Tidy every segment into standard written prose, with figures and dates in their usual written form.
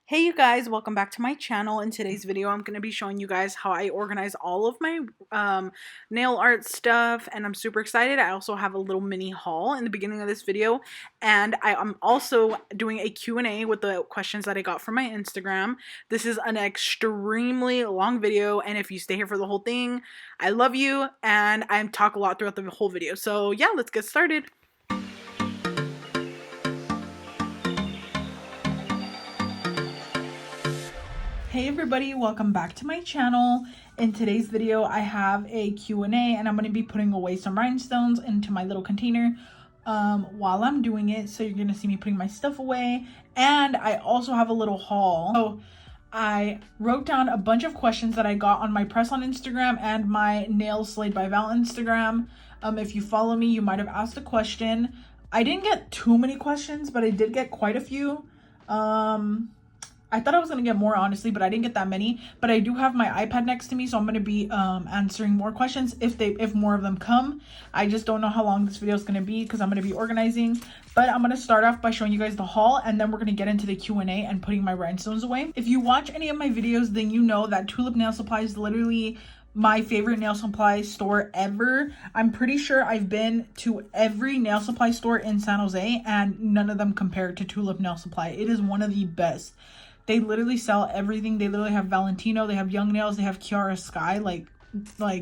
Hey you guys, welcome back to my channel. In today's video I'm going to be showing you guys how I organize all of my nail art stuff, and I'm super excited. I also have a little mini haul in the beginning of this video, and I'm also doing a Q&A with the questions that I got from my Instagram. This is an extremely long video, and if you stay here for the whole thing, I love you, and I talk a lot throughout the whole video. So yeah, let's get started. Hey everybody, welcome back to my channel. In today's video I have a Q&A, and I'm going to be putting away some rhinestones into my little container while I'm doing it. So you're going to see me putting my stuff away, and I also have a little haul. So I wrote down a bunch of questions that I got on my Pressonn Instagram and my Nailsslayedbyval Instagram. If you follow me, you might have asked a question. I didn't get too many questions, but I did get quite a few. I thought I was going to get more, honestly, but I didn't get that many. But I do have my iPad next to me, so I'm going to be answering more questions if more of them come. I just don't know how long this video is going to be because I'm going to be organizing. But I'm going to start off by showing you guys the haul, and then we're going to get into the Q&A and putting my rhinestones away. If you watch any of my videos, then you know that Tulip Nail Supply is literally my favorite nail supply store ever. I'm pretty sure I've been to every nail supply store in San Jose, and none of them compare to Tulip Nail Supply. It is one of the best. They literally sell everything. They literally have Valentino, they have Young Nails, they have Kiara Sky, like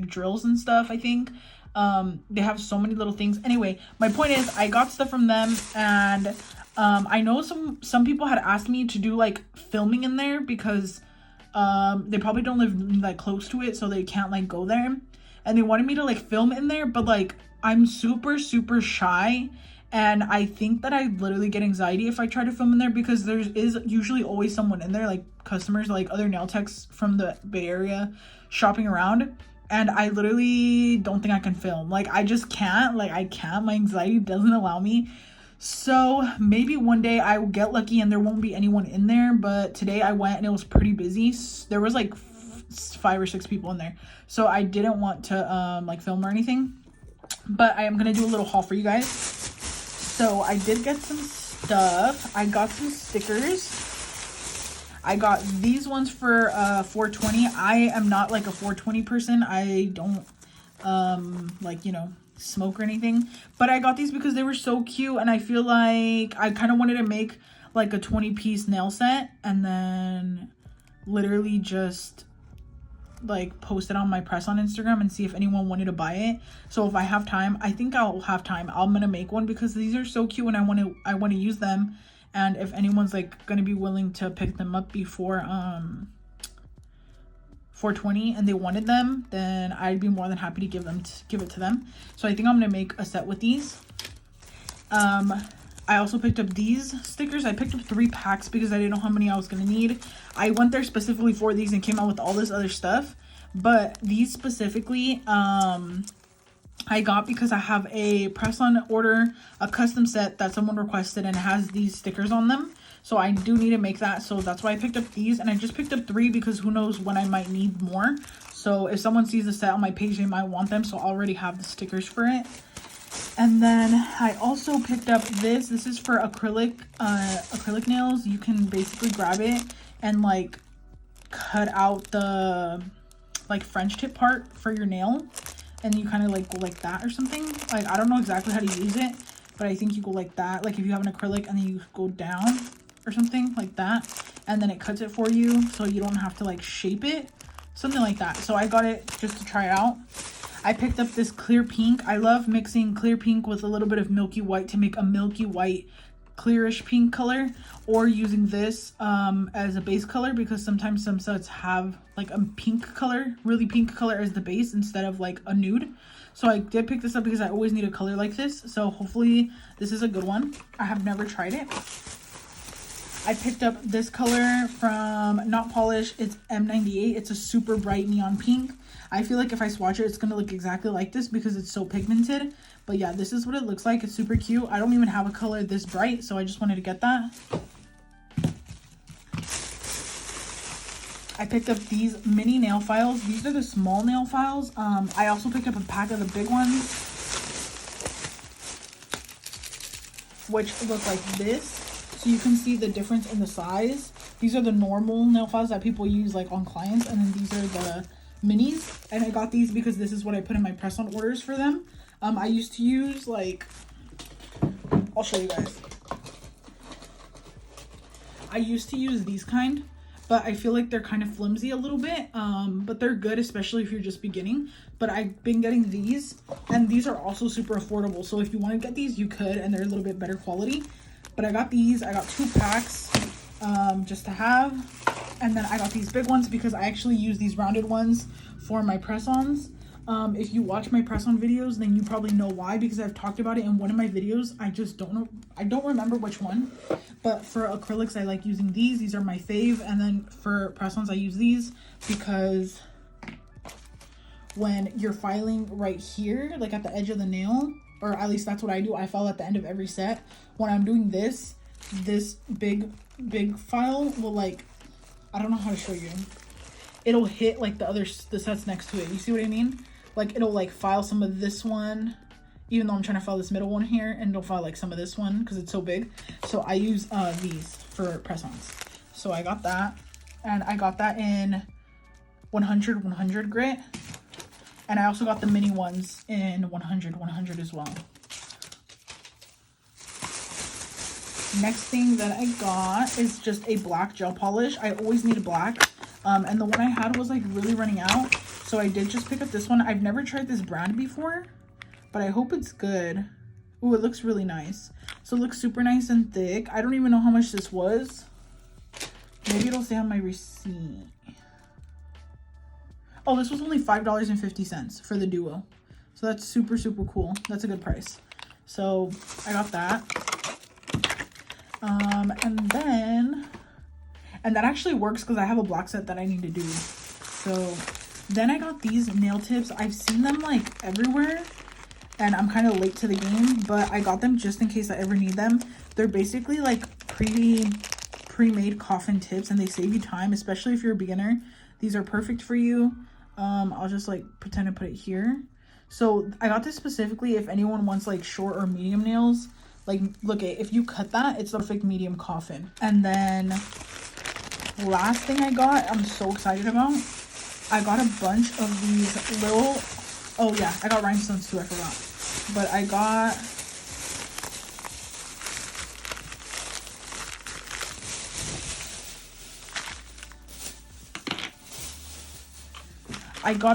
drills and stuff, I think. They have so many little things. Anyway, my point is I got stuff from them, and I know some people had asked me to do like filming in there because they probably don't live like close to it, so they can't like go there. And they wanted me to like film in there, but like I'm super shy. And I think that I literally get anxiety if I try to film in there because there is usually always someone in there, like customers, like other nail techs from the Bay Area shopping around. And I literally don't think I can film. Like, I just can't. Like, I can't. My anxiety doesn't allow me. So maybe one day I will get lucky and there won't be anyone in there. But today I went and it was pretty busy. There was like 5 or 6 people in there. So I didn't want to like film or anything. But I am going to do a little haul for you guys. So I did get some stuff. I got some stickers. I got these ones for $4.20. I am not like a $4.20 person. I don't like, you know, smoke or anything. But I got these because they were so cute, and I feel like I kind of wanted to make like a 20-piece nail set and then literally just like post it on my Pressonn Instagram and see if anyone wanted to buy it. So if I have time, I think I'll have time, I'm gonna make one because these are so cute and I want to use them. And if anyone's like gonna be willing to pick them up before $4.20 and they wanted them, then I'd be more than happy to give it to them. So I think I'm gonna make a set with these. I also picked up these stickers. I picked up 3 packs because I didn't know how many I was going to need. I went there specifically for these and came out with all this other stuff. But these specifically, I got because I have a Pressonn order, a custom set that someone requested, and it has these stickers on them. So I do need to make that. So that's why I picked up these. And I just picked up 3 because who knows when I might need more. So if someone sees the set on my page, they might want them. So I already have the stickers for it. And then I also picked up this. This is for acrylic nails. You can basically grab it and like cut out the like French tip part for your nail, and you kind of like go like that or something. Like, I don't know exactly how to use it, but I think you go like that. Like if you have an acrylic and then you go down or something like that, and then it cuts it for you so you don't have to like shape it, something like that. So I got it just to try it out. I picked up this clear pink. I love mixing clear pink with a little bit of milky white to make a milky white clearish pink color, or using this as a base color because sometimes some sets have like a pink color, really pink color as the base instead of like a nude. So I did pick this up because I always need a color like this. So hopefully this is a good one. I have never tried it. I picked up this color from Not Polish. It's M98. It's a super bright neon pink. I feel like if I swatch it, it's going to look exactly like this because it's so pigmented. But yeah, this is what it looks like. It's super cute. I don't even have a color this bright, so I just wanted to get that. I picked up these mini nail files. These are the small nail files. I also picked up a pack of the big ones, which look like this. so you can see the difference in the size. These are the normal nail files that people use like on clients, and then these are the minis. And I got these because this is what I put in my press-on orders for them. I used to use like, I'll show you guys. I used to use these kind, but I feel like they're kind of flimsy a little bit, but they're good, especially if you're just beginning. But I've been getting these, and these are also super affordable. So if you want to get these, you could, and they're a little bit better quality. But I got these. I got 2 packs just to have. And then I got these big ones because I actually use these rounded ones for my press-ons. If you watch my press-on videos, then you probably know why, because I've talked about it in one of my videos. I just don't know. I don't remember which one. But for acrylics, I like using these. These are my fave. And then for press-ons, I use these because when you're filing right here, like at the edge of the nail, or at least that's what I do, I file at the end of every set. When I'm doing this big file will, like, I don't know how to show you. It'll hit like the sets next to it. You see what I mean? Like it'll like file some of this one, even though I'm trying to file this middle one here, and it'll file like some of this one because it's so big. So I use these for press-ons. So I got that, and I got that in 100 grit. And I also got the mini ones in 100 as well. Next thing that I got is just a black gel polish. I always need a black. And the one I had was like really running out. So I did just pick up this one. I've never tried this brand before, but I hope it's good. Ooh, it looks really nice. So it looks super nice and thick. I don't even know how much this was. Maybe it'll say on my receipt. Oh, this was only $5.50 for the duo. So that's super, super cool. That's a good price. So I got that. And that actually works because I have a black set that I need to do. So then I got these nail tips. I've seen them like everywhere, and I'm kind of late to the game, but I got them just in case I ever need them. They're basically like pre-made coffin tips, and they save you time, especially if you're a beginner. These are perfect for you. I'll just like pretend to put it here. So I got this specifically if anyone wants like short or medium nails. Like, look, if you cut that, it's the perfect medium coffin. And then last thing I got, I'm so excited about. I got a bunch of these little, oh yeah, I got rhinestones too, I forgot. But I got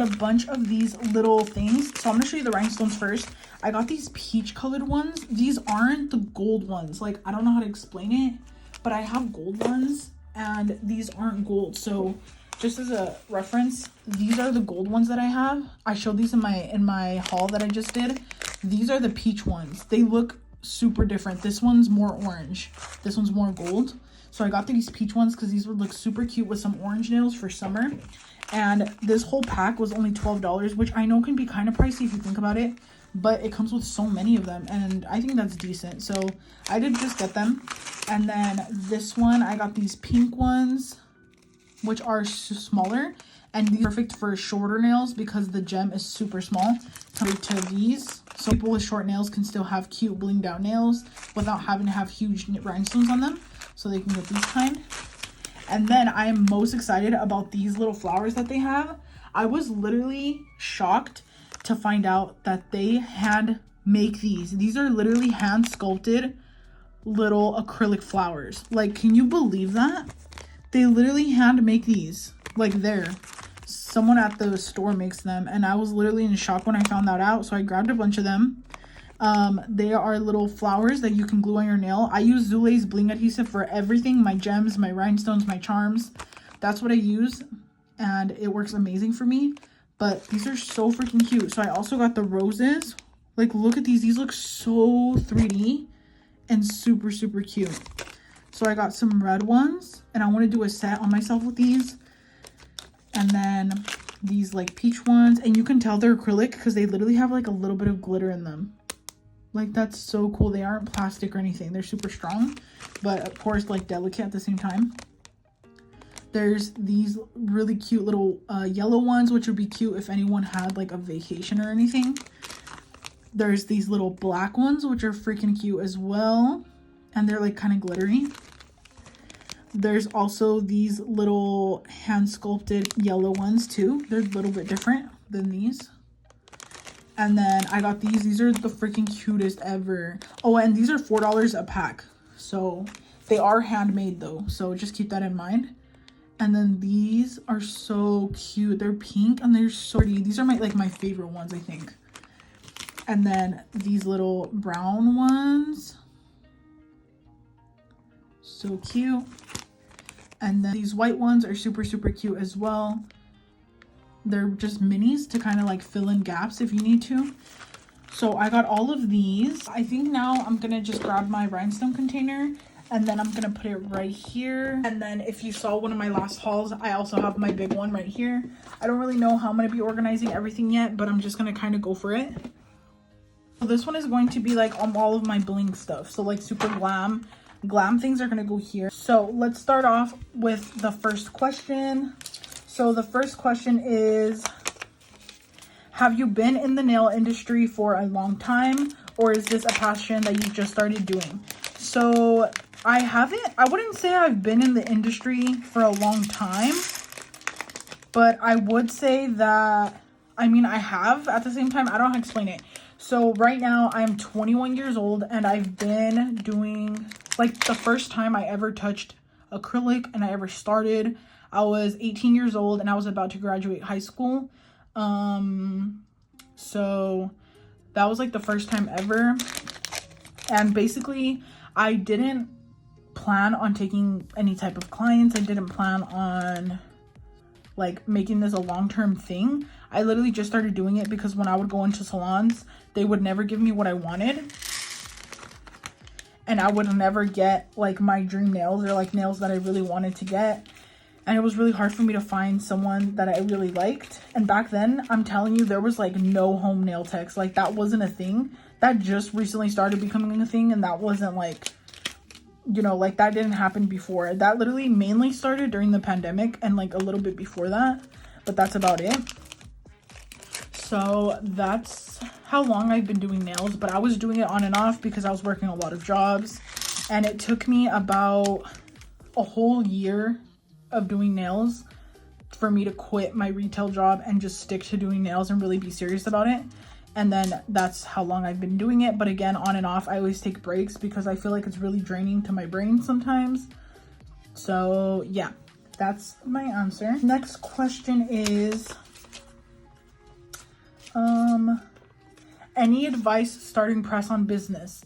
a bunch of these little things. So I'm gonna show you the rhinestones first. I got these peach colored ones. These aren't the gold ones. Like, I don't know how to explain it, but I have gold ones and these aren't gold. So just as a reference, these are the gold ones that I have. I showed these in my haul that I just did. These are the peach ones. They look super different. This one's more orange. This one's more gold. So I got these peach ones because these would look super cute with some orange nails for summer. And this whole pack was only $12, which I know can be kind of pricey if you think about it, but it comes with so many of them, and I think that's decent. So I did just get them. And then this one, I got these pink ones, which are smaller, and these are perfect for shorter nails because the gem is super small compared to these. So people with short nails can still have cute blinged out nails without having to have huge rhinestones on them. So they can get these kind. And then I am most excited about these little flowers that they have. I was literally shocked to find out that they hand make these. These are literally hand sculpted little acrylic flowers. Like, can you believe that? They literally hand make these. Like, there. Someone at the store makes them, and I was literally in shock when I found that out. So I grabbed a bunch of them. They are little flowers that you can glue on your nail. I use Zule's bling adhesive for everything. My gems, my rhinestones, my charms. That's what I use, and it works amazing for me. But these are so freaking cute. So I also got the roses. Like, look at these. These look so 3D and super, super cute. So I got some red ones, and I want to do a set on myself with these. And then these like peach ones, and you can tell they're acrylic because they literally have like a little bit of glitter in them. Like, that's so cool. They aren't plastic or anything. They're super strong, but of course like delicate at the same time. There's these really cute little yellow ones, which would be cute if anyone had like a vacation or anything. There's these little black ones, which are freaking cute as well, and they're like kind of glittery. There's also these little hand sculpted yellow ones too. They're a little bit different than these. And then I got these. These are the freaking cutest ever. Oh, and these are $4 a pack. So they are handmade though. So just keep that in mind. And then these are so cute. They're pink and they're so pretty. These are my favorite ones, I think. And then these little brown ones. So cute. And then these white ones are super, super cute as well. They're just minis to kind of like fill in gaps if you need to. So I got all of these. I think now I'm gonna just grab my rhinestone container and then I'm gonna put it right here. And then if you saw one of my last hauls, I also have my big one right here. I don't really know how I'm gonna be organizing everything yet, but I'm just gonna kind of go for it. So this one is going to be like all of my bling stuff. So like super glam things are gonna go here. So let's start off with the first question. So the first question is, have you been in the nail industry for a long time, or is this a passion that you just started doing? So I wouldn't say I've been in the industry for a long time, but I would say that, I mean, I have at the same time. I don't know how to explain it. So right now I'm 21 years old and I've been doing, like, the first time I ever touched acrylic and I ever started, I was 18 years old and I was about to graduate high school. So that was like the first time ever. And basically I didn't plan on taking any type of clients. I didn't plan on like making this a long-term thing. I literally just started doing it because when I would go into salons, they would never give me what I wanted. And I would never get like my dream nails or like nails that I really wanted to get. And it was really hard for me to find someone that I really liked. And back then, I'm telling you, there was like no home nail techs. Like that wasn't a thing. That just recently started becoming a thing. And that wasn't like, you know, like that didn't happen before. That literally mainly started during the pandemic and like a little bit before that. But that's about it. So that's how long I've been doing nails. But I was doing it on and off because I was working a lot of jobs. And it took me about a whole year of doing nails for me to quit my retail job and just stick to doing nails and really be serious about it. And then that's how long I've been doing it. But again, on and off, I always take breaks because I feel like it's really draining to my brain sometimes. So yeah, that's my answer. Next question is, any advice starting press-on business?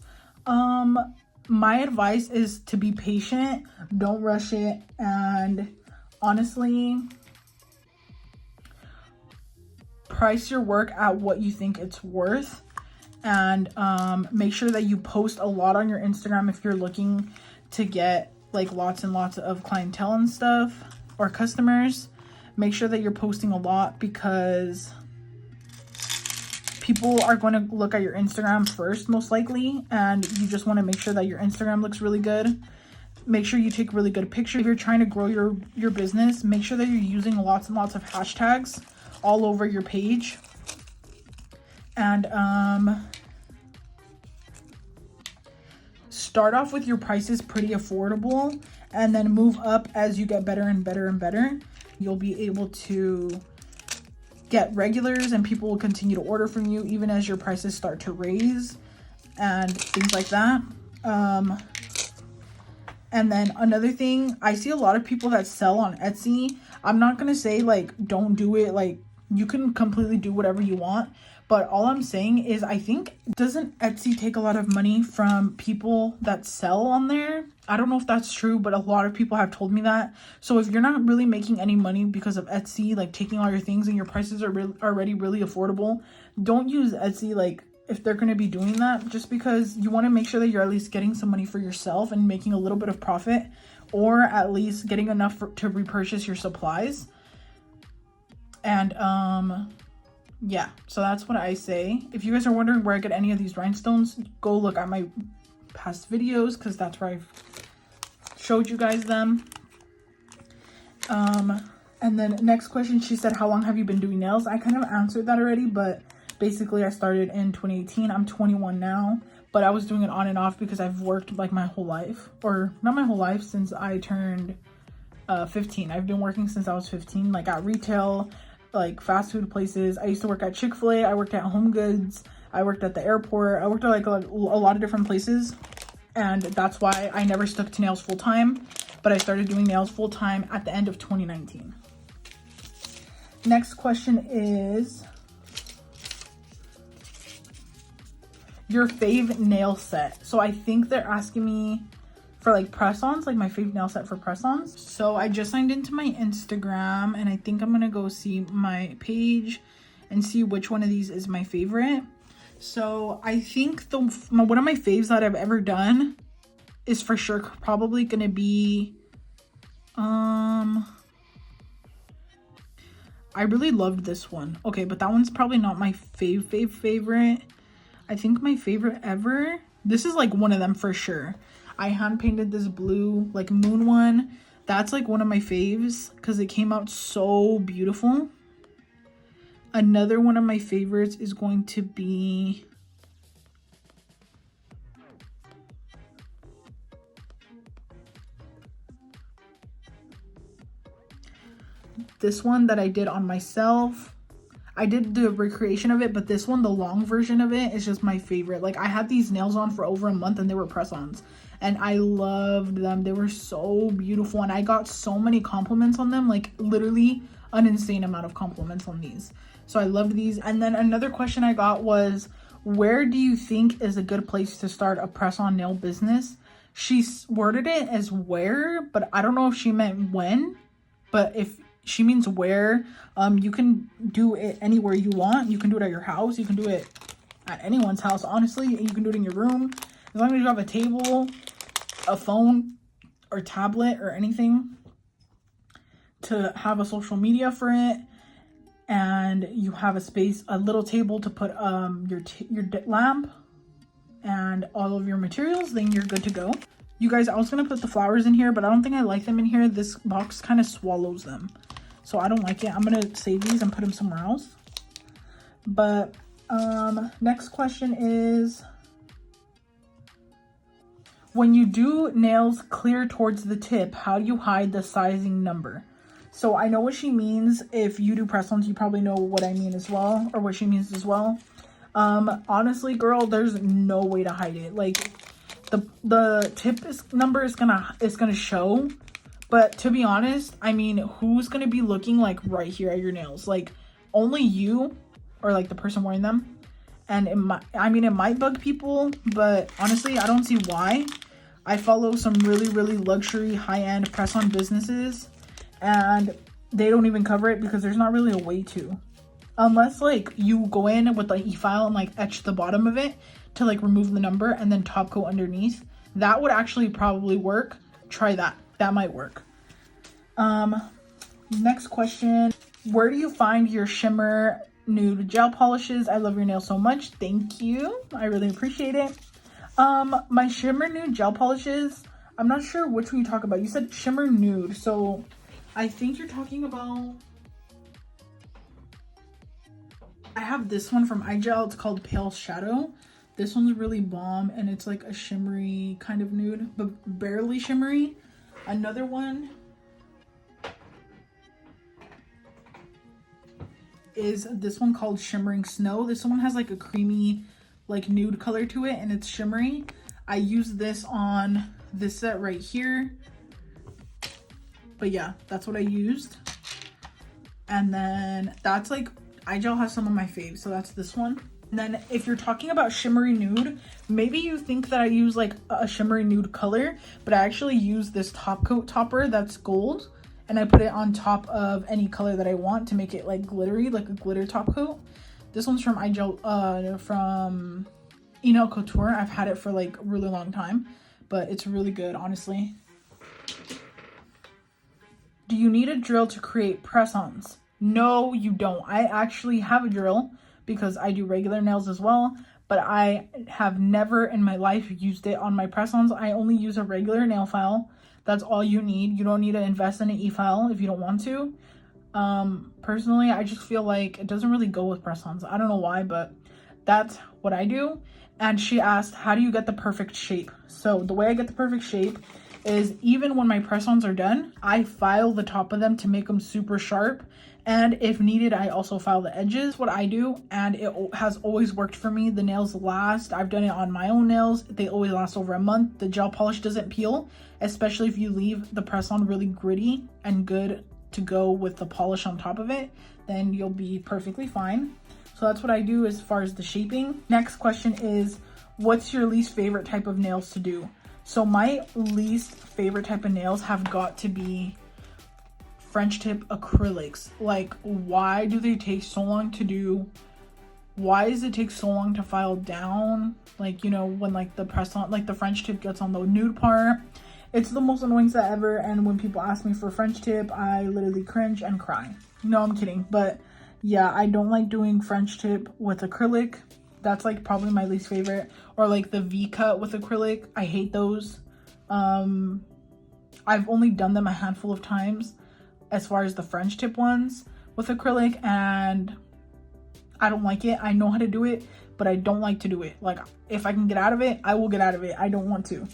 My advice is to be patient, don't rush it, and honestly, price your work at what you think it's worth. And make sure that you post a lot on your Instagram if you're looking to get like lots and lots of clientele and stuff or customers. Make sure that you're posting a lot because people are going to look at your Instagram first, most likely, and you just want to make sure that your Instagram looks really good. Make sure you take really good pictures. If you're trying to grow your business, make sure that you're using lots and lots of hashtags all over your page. And start off with your prices pretty affordable and then move up as you get better and better and better. You'll be able to get regulars and people will continue to order from you even as your prices start to raise and things like that. And then another thing, I see a lot of people that sell on Etsy. I'm not gonna say like don't do it, like you can completely do whatever you want, but all I'm saying is I think, doesn't Etsy take a lot of money from people that sell on there? I don't know if that's true, but a lot of people have told me that. So if you're not really making any money because of Etsy, like taking all your things and your prices are already really affordable, don't use Etsy like if they're going to be doing that, just because you want to make sure that you're at least getting some money for yourself and making a little bit of profit, or at least getting enough to repurchase your supplies. And yeah, so that's what I say. If you guys are wondering where I get any of these rhinestones, go look at my past videos because that's where I've showed you guys them. And then next question, she said, how long have you been doing nails? I kind of answered that already, but basically I started in 2018. I'm 21 now, but I was doing it on and off because I've worked like my whole life, or not my whole life, since I turned 15. I've been working since I was 15, like at retail, like fast food places. I used to work at Chick-fil-A, I worked at Home Goods, I worked at the airport, I worked at like a lot of different places, and that's why I never stuck to nails full time, but I started doing nails full time at the end of 2019. Next question is your fave nail set. So I think they're asking me for like press-ons, like my fave nail set for press-ons. So I just signed into my Instagram, and I think I'm gonna go see my page and see which one of these is my favorite. So I think one of my faves that I've ever done is for sure probably gonna be I really loved this one. Okay, but that one's probably not my favorite. I think my favorite ever, this is like one of them for sure. I hand painted this blue like moon one. That's like one of my faves because it came out so beautiful. Another one of my favorites is going to be this one that I did on myself. I did the recreation of it, but this one, the long version of it, is just my favorite. Like, I had these nails on for over a month and they were press-ons, and I loved them. They were so beautiful, and I got so many compliments on them, like literally an insane amount of compliments on these. So I loved these. And then another question I got was, where do you think is a good place to start a press-on nail business? She worded it as where, but I don't know if she meant when. But if she means where, you can do it anywhere you want. You can do it at your house. You can do it at anyone's house, honestly. You can do it in your room. As long as you have a table, a phone, or tablet, or anything to have a social media for it, and you have a space, a little table to put your lamp and all of your materials, then you're good to go. You guys, I was gonna put the flowers in here, but I don't think I like them in here. This box kind of swallows them, so I don't like it. I'm gonna save these and put them somewhere else. But next question is, when you do nails clear towards the tip, how do you hide the sizing number? So I know what she means. If you do press-ons, you probably know what I mean as well, or what she means as well. Honestly, girl, there's no way to hide it. Like, the tip number is gonna show, but to be honest, I mean, who's gonna be looking like right here at your nails? Like, only you, or like the person wearing them. And it might bug people, but honestly, I don't see why. I follow some really luxury high-end press-on businesses, and they don't even cover it because there's not really a way to, unless like you go in with like e-file and like etch the bottom of it to like remove the number and then top coat underneath. That would actually probably work. Try that. That might work. Next question, where do you find your shimmer nude gel polishes? I love your nails so much. Thank you. I really appreciate it. My shimmer nude gel polishes, I'm not sure which one you talk about. You said shimmer nude, so I think you're talking about, I have this one from iGel. It's called Pale Shadow. This one's really bomb, and it's like a shimmery kind of nude, but barely shimmery. Another one is this one called Shimmering Snow. This one has like a creamy, like nude color to it, and it's shimmery. I use this on this set right here. But yeah, that's what I used. And then that's like, iGel has some of my faves, so that's this one. And then if you're talking about shimmery nude, maybe you think that I use like a shimmery nude color, but I actually use this top coat topper that's gold, and I put it on top of any color that I want to make it like glittery, like a glitter top coat. This one's from iGel, from Nailq&a. I've had it for like a really long time, but it's really good, honestly. Do you need a drill to create press-ons? No, you don't. I actually have a drill because I do regular nails as well, but I have never in my life used it on my press-ons. I only use a regular nail file. That's all you need. You don't need to invest in an e-file if you don't want to. Personally, I just feel like it doesn't really go with press-ons. I don't know why, but that's what I do. and she asked, how do you get the perfect shape? So the way I get the perfect shape is, even when my press-ons are done, I file the top of them to make them super sharp. And if needed, I also file the edges, what I do, and it has always worked for me. The nails last. I've done it on my own nails. They always last over a month. The gel polish doesn't peel, especially if you leave the press-on really gritty and good to go with the polish on top of it, then you'll be perfectly fine. So that's what I do as far as the shaping. Next question is, what's your least favorite type of nails to do? So my least favorite type of nails have got to be French tip acrylics. Like, why do they take so long to do? Why does it take so long to file down? Like, you know, when like the press on, like the French tip gets on the nude part, it's the most annoying set ever. And when people ask me for French tip, I literally cringe and cry. No, I'm kidding. But yeah, I don't like doing French tip with acrylic. That's like probably my least favorite. Or like the V cut with acrylic. I hate those. I've only done them a handful of times as far as the French tip ones with acrylic, and I don't like it. I know how to do it, but I don't like to do it. Like, if I can get out of it, I will get out of it. I don't want to.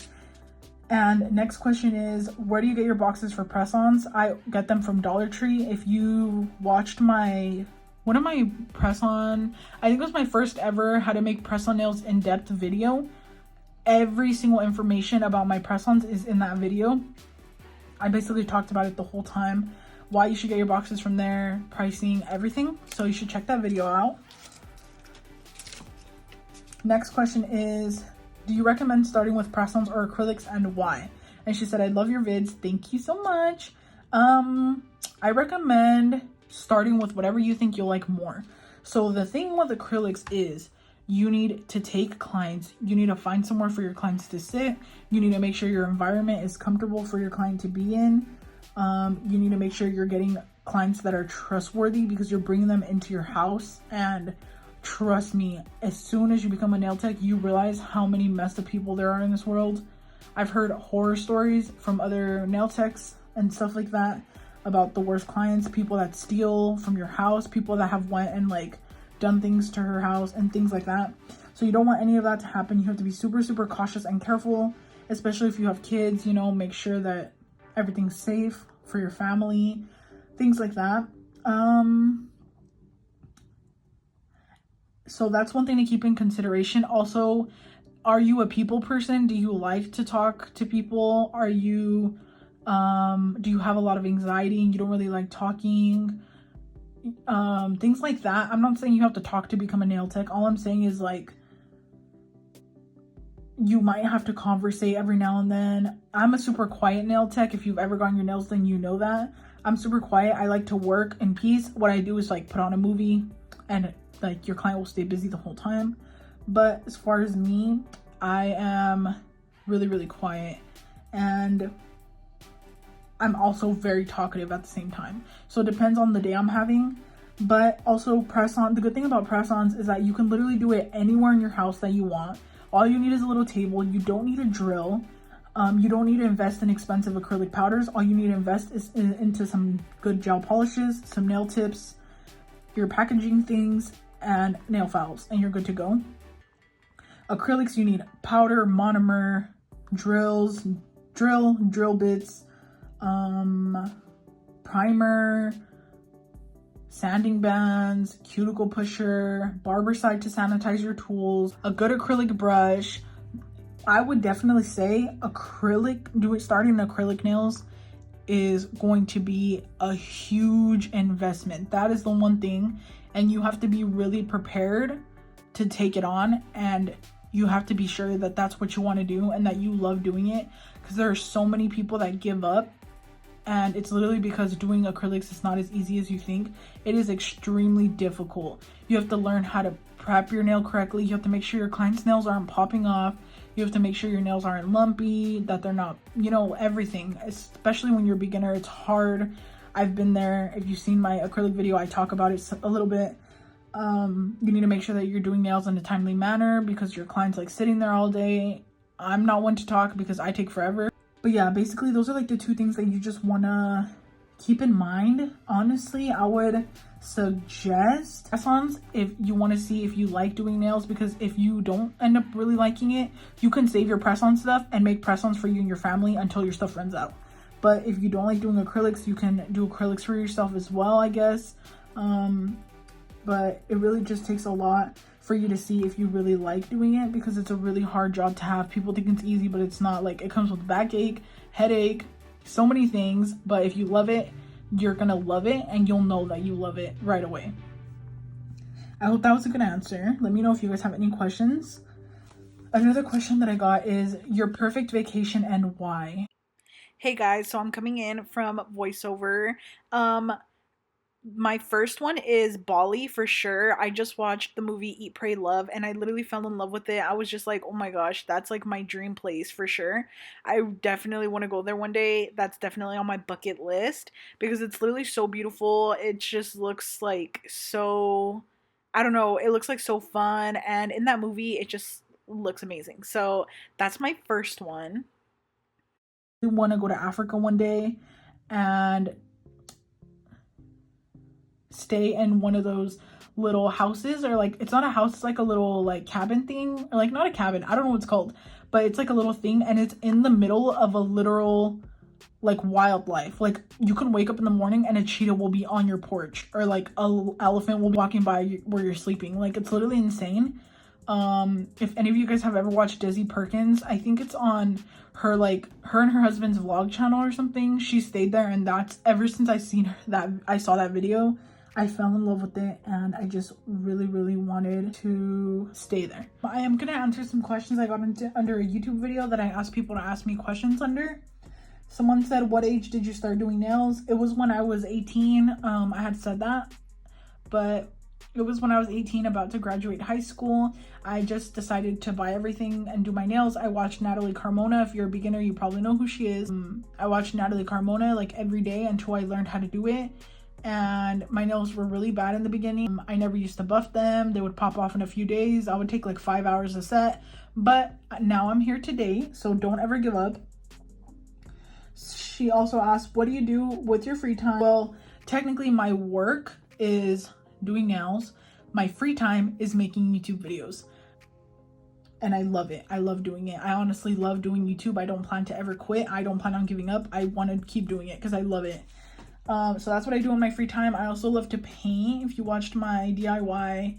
And next question is, where do you get your boxes for press-ons? I get them from Dollar Tree. If you watched one of my press-on, I think it was my first ever how to make press-on nails in-depth video. Every single information about my press-ons is in that video. I basically talked about it the whole time, why you should get your boxes from there, pricing, everything. So you should check that video out. Next question is, do you recommend starting with press-ons or acrylics, and why? And she said, I love your vids. Thank you so much. I recommend starting with whatever you think you'll like more. So the thing with acrylics is, you need to take clients, you need to find somewhere for your clients to sit, you need to make sure your environment is comfortable for your client to be in, you need to make sure you're getting clients that are trustworthy because you're bringing them into your house. And trust me, as soon as you become a nail tech, you realize how many messed up people there are in this world. I've heard horror stories from other nail techs and stuff like that about the worst clients, people that steal from your house, people that have went and like done things to her house and things like that. So you don't want any of that to happen. You have to be super, super cautious and careful, especially if you have kids, you know, make sure that everything's safe for your family, things like that. So that's one thing to keep in consideration. Also, are you a people person? Do you like to talk to people? Are you, do you have a lot of anxiety and you don't really like talking? Things like that. I'm not saying you have to talk to become a nail tech. All I'm saying is, like, you might have to conversate every now and then. I'm a super quiet nail tech. If you've ever gotten your nails done, you know that. I'm super quiet. I like to work in peace. What I do is like put on a movie and like your client will stay busy the whole time. But as far as me, I am really, really quiet. And I'm also very talkative at the same time. So it depends on the day I'm having. But also press-on, the good thing about press-ons is that you can literally do it anywhere in your house that you want. All you need is a little table. You don't need a drill. You don't need to invest in expensive acrylic powders. All you need to invest is into some good gel polishes, some nail tips, your packaging things, and nail files, and you're good to go. Acrylics, you need powder, monomer, drill bits, primer, sanding bands, cuticle pusher, barbicide to sanitize your tools, a good acrylic brush. I would definitely say starting acrylic nails is going to be a huge investment. That is the one thing, and you have to be really prepared to take it on, and you have to be sure that that's what you want to do and that you love doing it, because there are so many people that give up. And it's literally because doing acrylics is not as easy as you think. It is extremely difficult. You have to learn how to prep your nail correctly. You have to make sure your client's nails aren't popping off. You have to make sure your nails aren't lumpy, that they're not, you know, everything. Especially when you're a beginner, it's hard. I've been there. If you've seen my acrylic video, I talk about it a little bit. You need to make sure that you're doing nails in a timely manner because your client's like sitting there all day. I'm not one to talk because I take forever. But yeah, basically those are like the two things that you just want to keep in mind, honestly, I would suggest press-ons if you want to see if you like doing nails, because if you don't end up really liking it, you can save your press-on stuff and make press-ons for you and your family until your stuff runs out. But if you don't like doing acrylics, you can do acrylics for yourself as well, I guess. But it really just takes a lot for you to see if you really like doing it, because it's a really hard job to have. People think it's easy, but it's not. Like, it comes with backache, headache, so many things. But if you love it, you're gonna love it, and you'll know that you love it right away. I hope that was a good answer. Let me know if you guys have any questions. Another question that I got is your perfect vacation and why. Hey guys, so I'm coming in from voiceover. My first one is Bali for sure. I just watched the movie Eat, Pray, Love, and I literally fell in love with it. I was just like, oh my gosh, that's like my dream place for sure. I definitely want to go there one day. That's definitely on my bucket list because it's literally so beautiful. It just looks like so, I don't know, it looks like so fun. And in that movie, it just looks amazing. So that's my first one. I want to go to Africa one day and stay in one of those little houses, or like, it's not a house, it's like a little like cabin thing, or like not a cabin, I don't know what it's called, but it's like a little thing, and it's in the middle of a literal like wildlife. Like, you can wake up in the morning and a cheetah will be on your porch, or like a elephant will be walking by where you're sleeping. Like, it's literally insane. If any of you guys have ever watched Desi Perkins, I think it's on her, like her and her husband's vlog channel or something, she stayed there, and that's ever since I saw that video, I fell in love with it, and I just really wanted to stay there. I am gonna answer some questions I got into under a YouTube video that I asked people to ask me questions under. Someone said, what age did you start doing nails? It was when I was 18. I had said that, but it was when I was 18, about to graduate high school. I just decided to buy everything and do my nails. I watched Natalie Carmona. If you're a beginner, you probably know who she is. I watched Natalie Carmona like every day until I learned how to do it. And my nails were really bad in the beginning. I never used to buff them. They would pop off in a few days. I would take like 5 hours a set. But now I'm here today, so don't ever give up. She also asked, what do you do with your free time? Well, technically my work is doing nails. My free time is making YouTube videos. And I love it. I love doing it. I honestly love doing YouTube. I don't plan to ever quit. I don't plan on giving up. I want to keep doing it because I love it. So that's what I do in my free time. I also love to paint. If you watched my DIY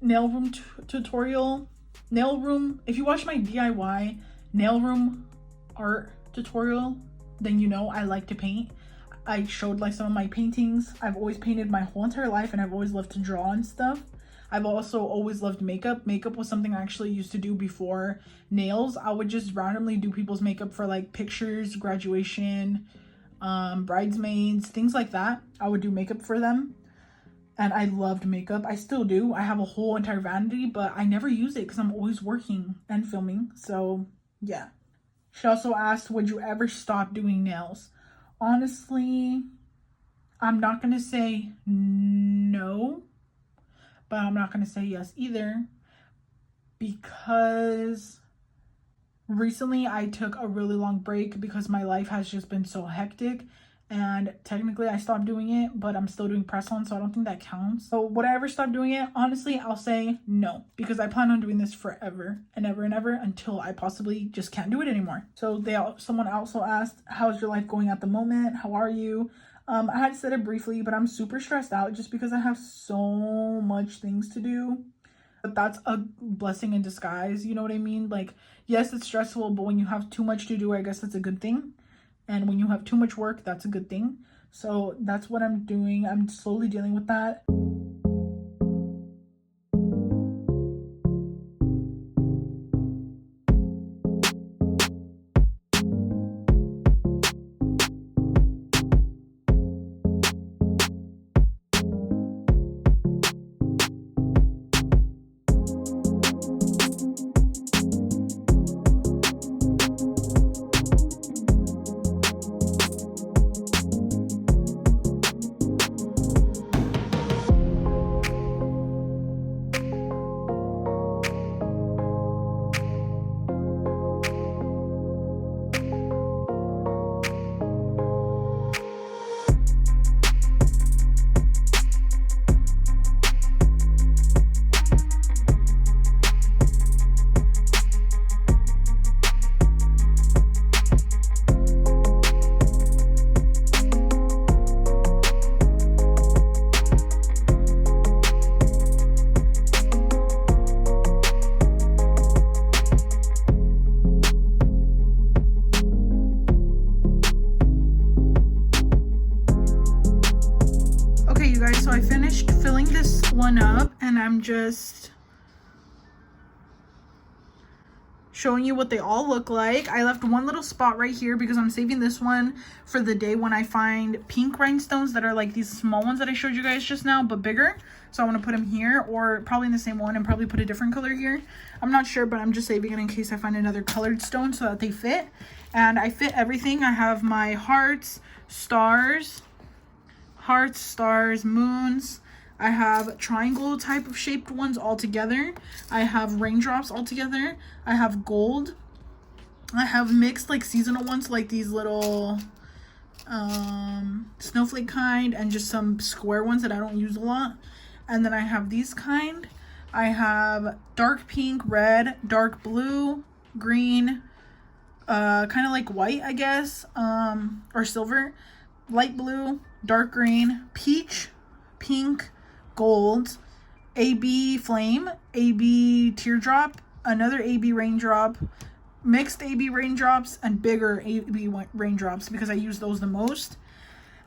nail room tutorial, if you watch my DIY nail room art tutorial, then you know I like to paint. I showed like some of my paintings. I've always painted my whole entire life, and I've always loved to draw and stuff. I've also always loved makeup. Makeup was something I actually used to do before nails. I would just randomly do people's makeup for like pictures, graduation, bridesmaids, things like that. I would do makeup for them, and I loved makeup. I still do. I have a whole entire vanity, but I never use it because I'm always working and filming. So yeah. She also asked, would you ever stop doing nails? Honestly, I'm not gonna say no, but I'm not gonna say yes either, because recently I took a really long break because my life has just been so hectic, and technically I stopped doing it, but I'm still doing press-on, so I don't think that counts. So would I ever stop doing it? Honestly, I'll say no, because I plan on doing this forever and ever and ever until I possibly just can't do it anymore. So someone also asked, how's your life going at the moment? How are you? I had said it briefly, but I'm super stressed out just because I have so much things to do. But that's a blessing in disguise, you know what I mean? Like, yes, it's stressful, but when you have too much to do, I guess that's a good thing. And when you have too much work, that's a good thing. So that's what I'm doing. I'm slowly dealing with that. so I finished filling this one up, and I'm just showing you what they all look like. I left one little spot right here because I'm saving this one for the day when I find pink rhinestones that are like these small ones that I showed you guys just now, but bigger. So I want to put them here, or probably in the same one, and probably put a different color here. I'm not sure, but I'm just saving it in case I find another colored stone so that they fit. And I fit everything. I have my hearts, stars, moons. I have triangle type of shaped ones all together. I have raindrops all together. I have gold. I have mixed like seasonal ones, like these little snowflake kind, and just some square ones that I don't use a lot. And then I have these kind. I have dark pink, red, dark blue, green, kind of like white, I guess, or silver, light blue, dark green, peach, pink, gold, AB flame, AB teardrop, another AB raindrop, mixed AB raindrops, and bigger AB raindrops because I use those the most.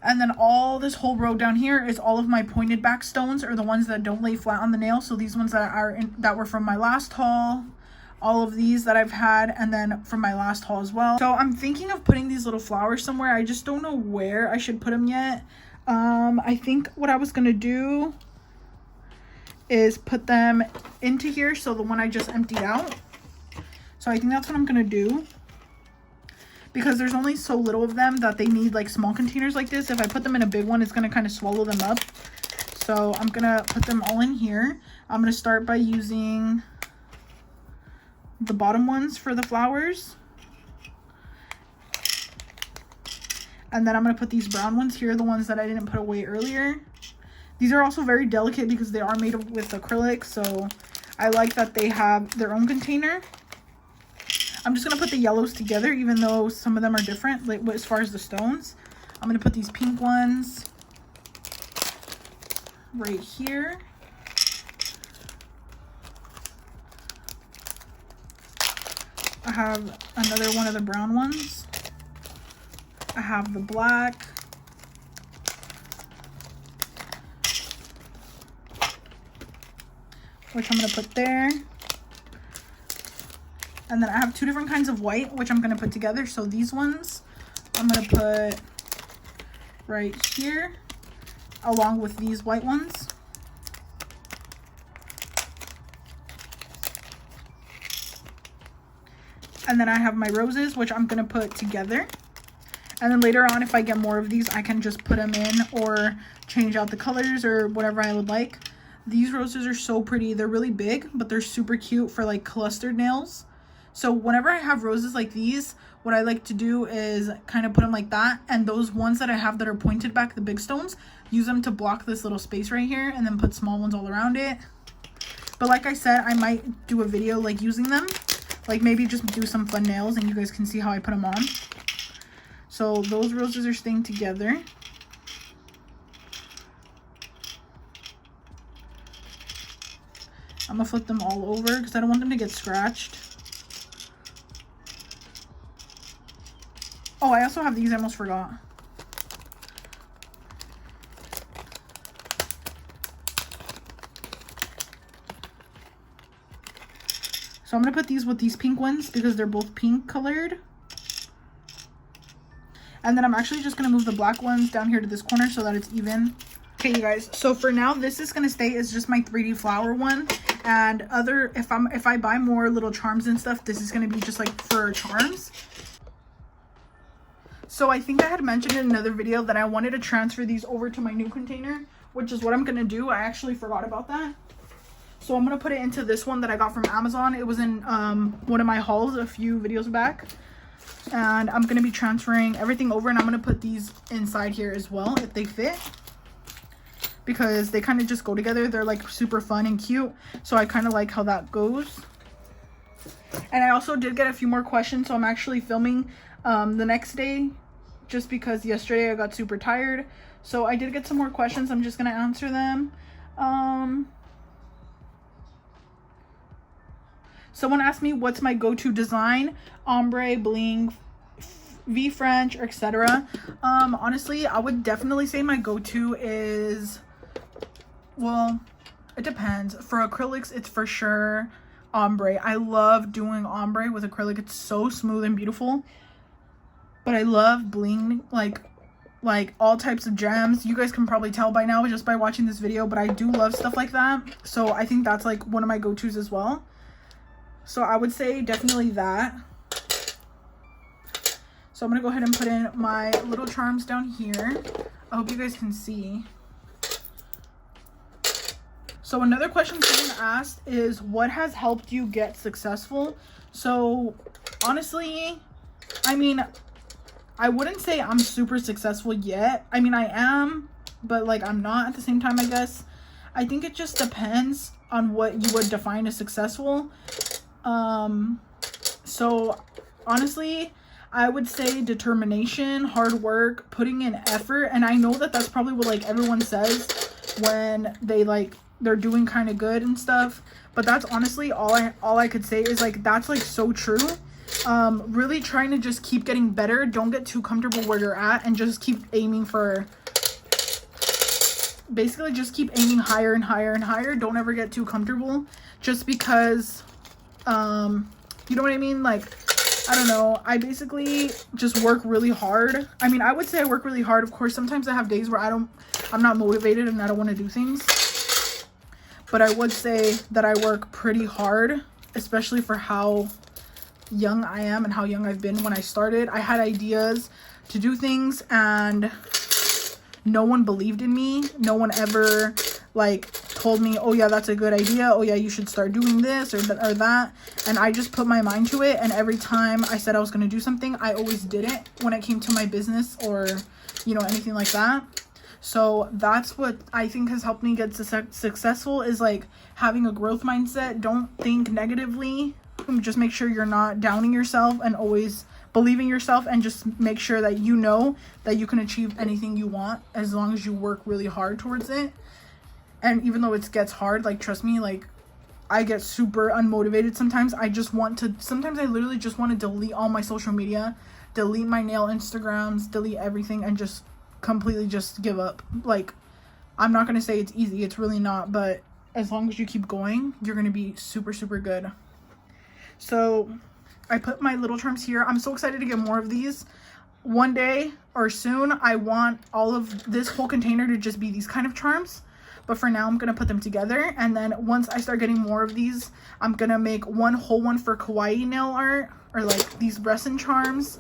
And then all this whole row down here is all of my pointed back stones, or the ones that don't lay flat on the nail. So these ones that were from my last haul, all of these that I've had, and then from my last haul as well. So I'm thinking of putting these little flowers somewhere. I just don't know where I should put them yet. I think what I was gonna do is put them into here, so the one I just emptied out. So I think that's what I'm gonna do, because there's only so little of them that they need like small containers like this. If I put them in a big one, it's gonna kind of swallow them up. So I'm gonna put them all in here. I'm gonna start by using the bottom ones for the flowers, and then I'm gonna put these brown ones here, the ones that I didn't put away earlier. These are also very delicate because they are made with acrylic, so I like that they have their own container. I'm just gonna put the yellows together, even though some of them are different, like as far as the stones. I'm gonna put these pink ones right here. I have another one of the brown ones. I have the black. Which I'm going to put there. And then I have two different kinds of white, which I'm going to put together. So these ones I'm going to put right here, along with these white ones. And then I have my roses, which I'm going to put together. And then later on, if I get more of these, I can just put them in or change out the colors or whatever I would like. These roses are so pretty. They're really big, but they're super cute for like clustered nails. So whenever I have roses like these, what I like to do is kind of put them like that. And those ones that I have that are pointed back, the big stones, use them to block this little space right here, and then put small ones all around it. But like I said, I might do a video like using them. Like maybe just do some fun nails and you guys can see how I put them on. So those roses are staying together. I'm gonna flip them all over because I don't want them to get scratched. Oh, I also have these. I almost forgot. So I'm gonna put these with these pink ones because they're both pink colored. And then I'm actually just gonna move the black ones down here to this corner so that it's even. Okay, you guys, so for now this is gonna stay as just my 3D flower one, and if I buy more little charms and stuff, this is gonna be just like for charms. So I think I had mentioned in another video that I wanted to transfer these over to my new container, which is what I'm gonna do. I actually forgot about that. So I'm gonna put it into this one that I got from Amazon. It was in one of my hauls a few videos back. And I'm gonna be transferring everything over, and I'm gonna put these inside here as well if they fit, because they kind of just go together. They're like super fun and cute, so I kind of like how that goes. And I also did get a few more questions, so I'm actually filming the next day, just because yesterday I got super tired. So I did get some more questions. I'm just gonna answer them. Someone asked me what's my go-to design, ombre, bling, V French, or etc. Honestly, I would definitely say my go-to is well, it depends. For acrylics, it's for sure ombre. I love doing ombre with acrylic. It's so smooth and beautiful. But I love bling, like all types of gems. You guys can probably tell by now just by watching this video, but I do love stuff like that. So I think that's like one of my go-tos as well. So I would say definitely that. So I'm gonna go ahead and put in my little charms down here. I hope you guys can see. So another question someone asked is, what has helped you get successful? So honestly, I mean, I wouldn't say I'm super successful yet. I mean, I am, but like I'm not at the same time, I guess. I think it just depends on what you would define as successful. So honestly, I would say determination, hard work, putting in effort. And I know that that's probably what like everyone says when they're doing kind of good and stuff, but that's honestly all I could say is like that's like so true. Really trying to just keep getting better. Don't get too comfortable where you're at, and just keep aiming for, basically just keep aiming higher and higher and higher. Don't ever get too comfortable just because you know what I mean? Like, I don't know, I basically just work really hard. I mean, I would say I work really hard. Of course, sometimes I have days where I'm not motivated and I don't want to do things. But I would say that I work pretty hard, especially for how young I am and how young I've been. When I started, I had ideas to do things and no one believed in me. No one ever like told me, oh yeah, that's a good idea. Oh yeah, you should start doing this or that. And I just put my mind to it. And every time I said I was going to do something, I always did it when it came to my business or, you know, anything like that. So that's what I think has helped me get successful, is like having a growth mindset. Don't think negatively. Just make sure you're not downing yourself, and always believe in yourself, and just make sure that you know that you can achieve anything you want as long as you work really hard towards it. And even though it gets hard, like trust me, like I get super unmotivated sometimes. Sometimes I literally just want to delete all my social media, delete my nail Instagrams, delete everything, and just completely just give up. Like, I'm not gonna say it's easy, it's really not, but as long as you keep going, you're gonna be super good. So I put my little charms here. I'm so excited to get more of these. One day or soon, I want all of this whole container to just be these kind of charms, but for now I'm gonna put them together. And then once I start getting more of these, I'm gonna make one whole one for kawaii nail art, or like these resin charms,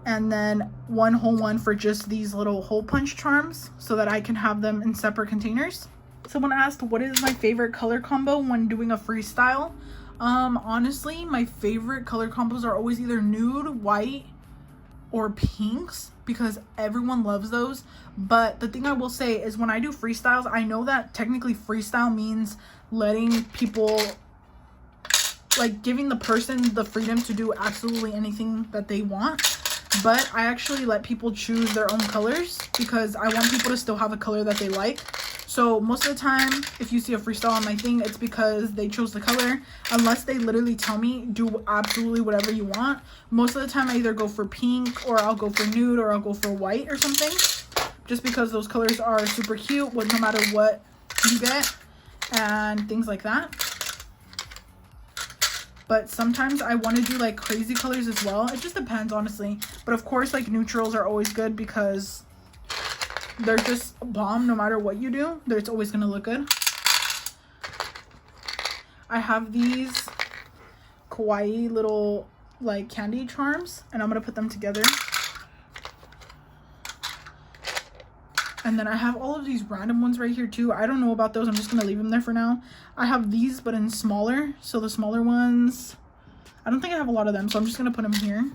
and then one whole one for just these little hole punch charms, so that I can have them in separate containers. Someone asked, what is my favorite color combo when doing a freestyle? Honestly, my favorite color combos are always either nude, white, or pinks, because everyone loves those. But the thing I will say is, when I do freestyles, I know that technically freestyle means letting people, like giving the person the freedom to do absolutely anything that they want. But I actually let people choose their own colors, because I want people to still have a color that they like. So most of the time, if you see a freestyle on my thing, it's because they chose the color, unless they literally tell me do absolutely whatever you want. Most of the time I either go for pink, or I'll go for nude, or I'll go for white or something, just because those colors are super cute with no matter what you get and things like that. But sometimes I want to do like crazy colors as well. It just depends, honestly. But of course, like neutrals are always good, because they're just bomb no matter what you do. It's always going to look good. I have these kawaii little like candy charms, and I'm going to put them together. And then I have all of these random ones right here too. I don't know about those. I'm just going to leave them there for now. I have these, but in smaller. So the smaller ones, I don't think I have a lot of them, so I'm just going to put them here.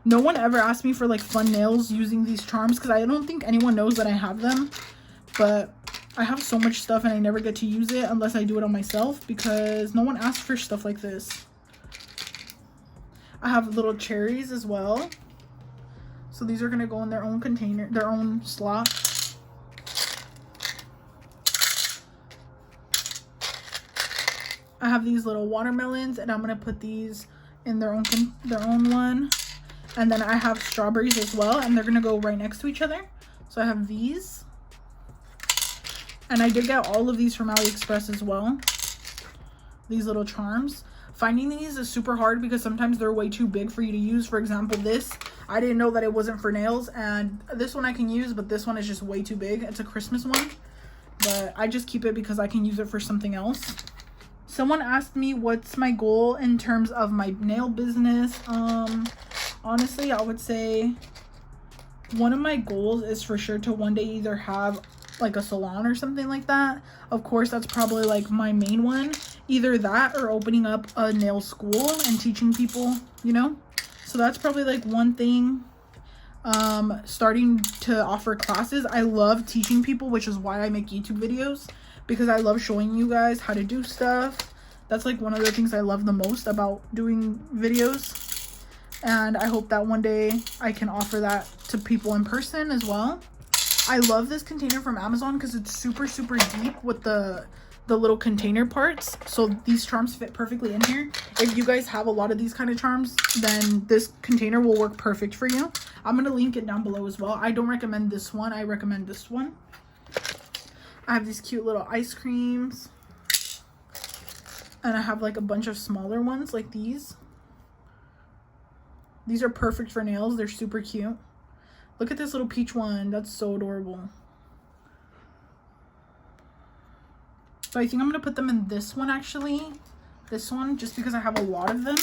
No one ever asked me for like fun nails using these charms, because I don't think anyone knows that I have them. But I have so much stuff and I never get to use it unless I do it on myself, because no one asks for stuff like this. I have little cherries as well. So these are going to go in their own container, their own slot. I have these little watermelons, and I'm going to put these in their own one. And then I have strawberries as well, and they're going to go right next to each other. So I have these. And I did get all of these from AliExpress as well. These little charms. Finding these is super hard because sometimes they're way too big for you to use. For example, this, I didn't know that it wasn't for nails. And this one I can use, but this one is just way too big. It's a Christmas one. But I just keep it because I can use it for something else. Someone asked me what's my goal in terms of my nail business. Honestly, I would say one of my goals is for sure to one day either have like a salon or something like that. Of course, that's probably like my main one. Either that or opening up a nail school and teaching people, you know. So that's probably like one thing. Starting to offer classes. I love teaching people, which is why I make YouTube videos, because I love showing you guys how to do stuff. That's like one of the things I love the most about doing videos. And I hope that one day I can offer that to people in person as well. I love this container from Amazon because it's super deep with the little container parts. So these charms fit perfectly in here. If you guys have a lot of these kind of charms, then this container will work perfect for you. I'm going to link it down below as well. I don't recommend this one. I recommend this one. I have these cute little ice creams. And I have like a bunch of smaller ones like these. These are perfect for nails. They're super cute. Look at this little peach one. That's so adorable. So I think I'm going to put them in this one actually. This one, just because I have a lot of them.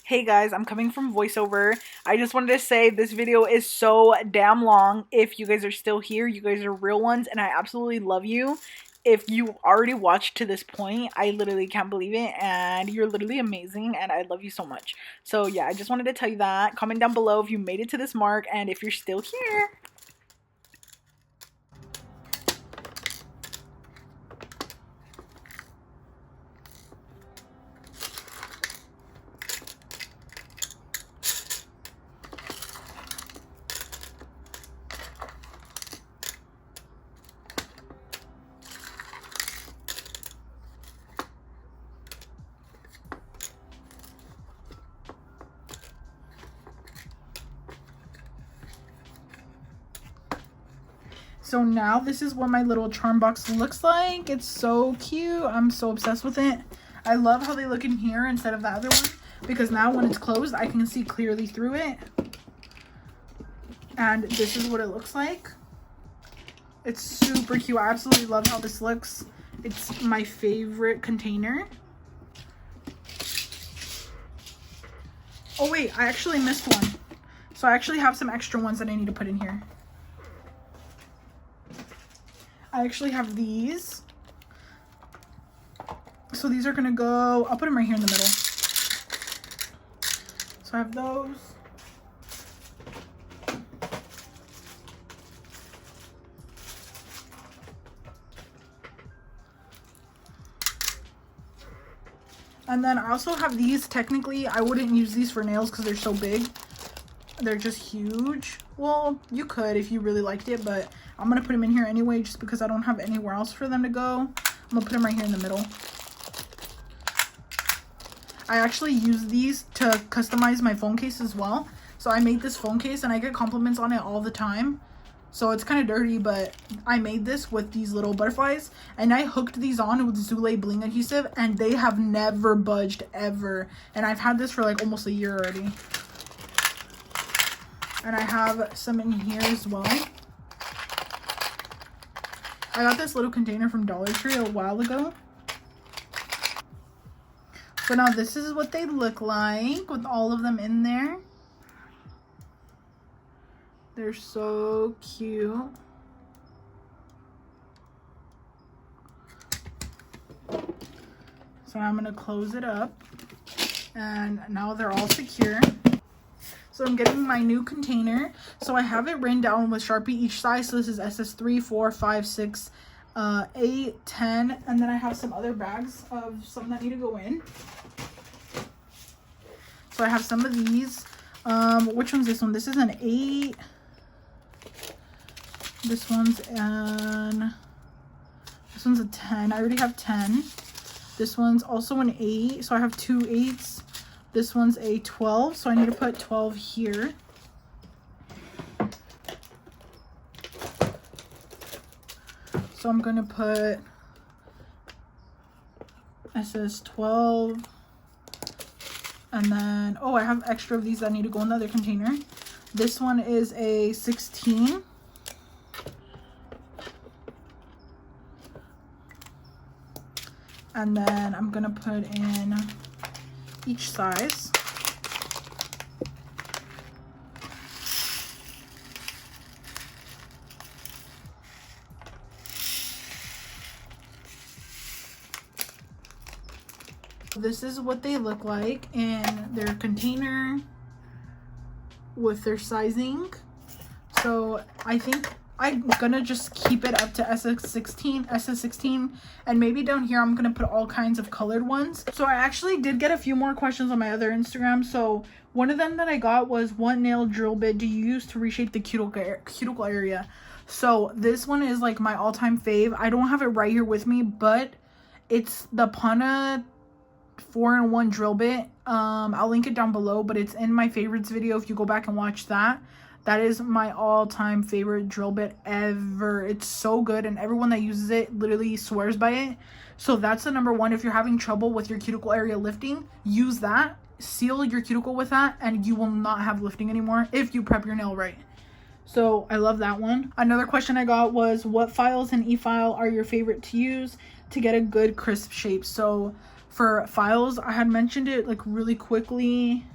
Hey guys, I'm coming from voiceover. I just wanted to say this video is so damn long. If you guys are still here, you guys are real ones and I absolutely love you. If you already watched to this point, I literally can't believe it, and you're literally amazing and I love you so much. So yeah, I just wanted to tell you that. Comment down below if you made it to this mark and if you're still here. So now this is what my little charm box looks like. It's so cute. I'm so obsessed with it. I love how they look in here instead of the other one, because now when it's closed, I can see clearly through it. And this is what it looks like. It's super cute. I absolutely love how this looks. It's my favorite container. Oh wait, I actually missed one. So I actually have some extra ones that I need to put in here. I actually have these. So these are gonna go, I'll put them right here in the middle. So I have those. And then I also have these. Technically, I wouldn't use these for nails because they're so big. They're just huge. Well, you could if you really liked it, but I'm going to put them in here anyway just because I don't have anywhere else for them to go. I'm going to put them right here in the middle. I actually use these to customize my phone case as well. So I made this phone case and I get compliments on it all the time. So it's kind of dirty, but I made this with these little butterflies. And I hooked these on with Nailsslayed bling adhesive and they have never budged ever. And I've had this for like almost a year already. And I have some in here as well. I got this little container from Dollar Tree a while ago. So now this is what they look like with all of them in there. They're so cute. So I'm going to close it up. And now they're all secure. So I'm getting my new container. So I have it written down with Sharpie each size. So this is SS3, 4, 5, 6, 8, 10. And then I have some other bags of some that need to go in. So I have some of these. Which one's this one? This is an 8. This one's a 10. I already have 10. This one's also an 8, so I have 2 8s. This one's a 12, so I need to put 12 here. So I'm gonna put SS 12, and then, oh, I have extra of these that need to go in the other container. This one is a 16. And then I'm gonna put in each size. This is what they look like in their container with their sizing. So I think I'm gonna just keep it up to SS16, and maybe down here I'm gonna put all kinds of colored ones. So I actually did get a few more questions on my other Instagram. So one of them that I got was, what nail drill bit do you use to reshape the cuticle area? So this one is like my all-time fave. I don't have it right here with me, but it's the Pana 4-in-1 drill bit. I'll link it down below, but it's in my favorites video if you go back and watch that. That is my all-time favorite drill bit ever. It's so good, and everyone that uses it literally swears by it. So that's the number one. If you're having trouble with your cuticle area lifting, use that. Seal your cuticle with that, and you will not have lifting anymore if you prep your nail right. So I love that one. Another question I got was, what files in e-file are your favorite to use to get a good crisp shape? So for files, I had mentioned it like really quickly,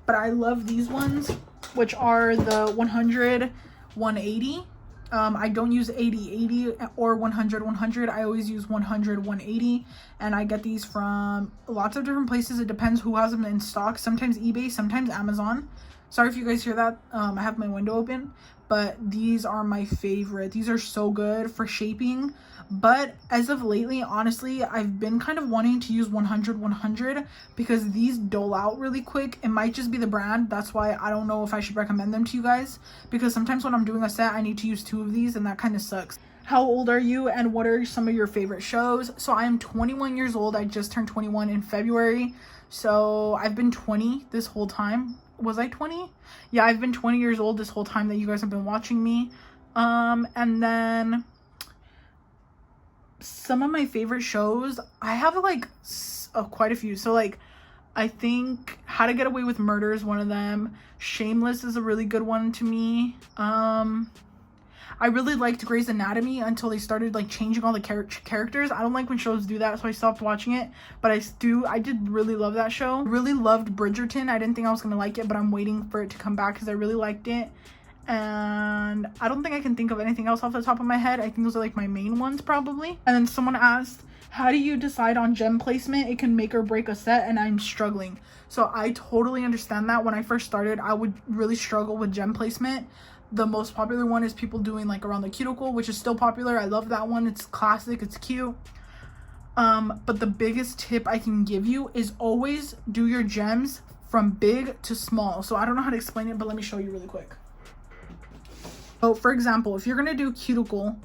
but I love these ones, which are the 100 180. I don't use 80 or 100 100. I always use 100 180, and I get these from lots of different places. It depends who has them in stock. Sometimes eBay, sometimes Amazon. Sorry if you guys hear that. I have my window open, but these are my favorite. These are so good for shaping. But as of lately, honestly, I've been kind of wanting to use 100 100 because these dole out really quick. It might just be the brand. That's why I don't know if I should recommend them to you guys, because sometimes when I'm doing a set, I need to use 2 of these, and that kind of sucks. How old are you, and what are some of your favorite shows? So I am 21 years old. I just turned 21 in February. So I've been 20 this whole time. Was I 20? Yeah, I've been 20 years old this whole time that you guys have been watching me. And then some of my favorite shows, I have like quite a few. So like, I think How to Get Away with Murder is one of them. Shameless is a really good one to me. I really liked Grey's Anatomy until they started like changing all the characters. I don't like when shows do that, so I stopped watching it. But I did really love that show. Really loved Bridgerton. I didn't think I was gonna like it, but I'm waiting for it to come back because I really liked it. And I don't think I can think of anything else off the top of my head. I think those are like my main ones probably. And then someone asked, how do you decide on gem placement? It can make or break a set, and I'm struggling. So I totally understand that. When I first started, I would really struggle with gem placement. The most popular one is people doing like around the cuticle, which is still popular. I love that one. It's classic. It's cute. But the biggest tip I can give you is always do your gems from big to small. So I don't know how to explain it, but let me show you really quick. So for example, if you're going to do cuticle,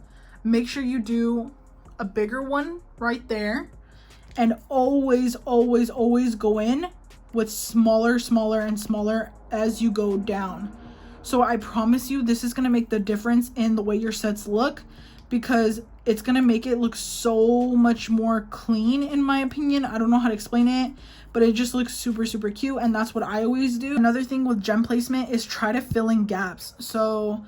make sure you do a bigger one right there, and always go in with smaller and smaller as you go down. So I promise you, this is going to make the difference in the way your sets look, because it's going to make it look so much more clean, in my opinion. I don't know how to explain it, but it just looks super cute, and that's what I always do. Another thing with gem placement is try to fill in gaps. So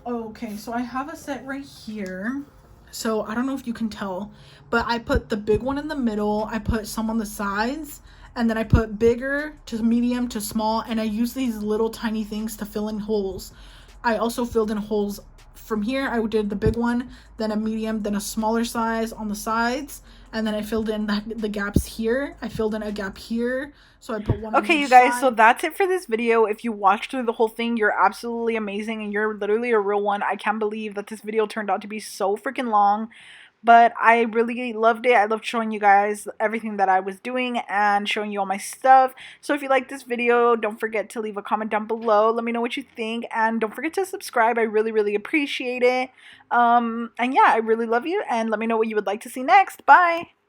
okay, so I have a set right here. So I don't know if you can tell, but I put the big one in the middle, I put some on the sides, and then I put bigger to medium to small, and I use these little tiny things to fill in holes. I also filled in holes from here. I did the big one, then a medium, then a smaller size on the sides, and then I filled in the gaps here. I filled in a gap here, so I put one on each side. Okay, you guys, so that's it for this video. If you watched through the whole thing, you're absolutely amazing, and you're literally a real one. I can't believe that this video turned out to be so freaking long. but I really loved it. I loved showing you guys everything that I was doing and showing you all my stuff. So if you like this video, don't forget to leave a comment down below. Let me know what you think, and don't forget to subscribe. I really appreciate it. And yeah, I really love you, and let me know what you would like to see next. Bye!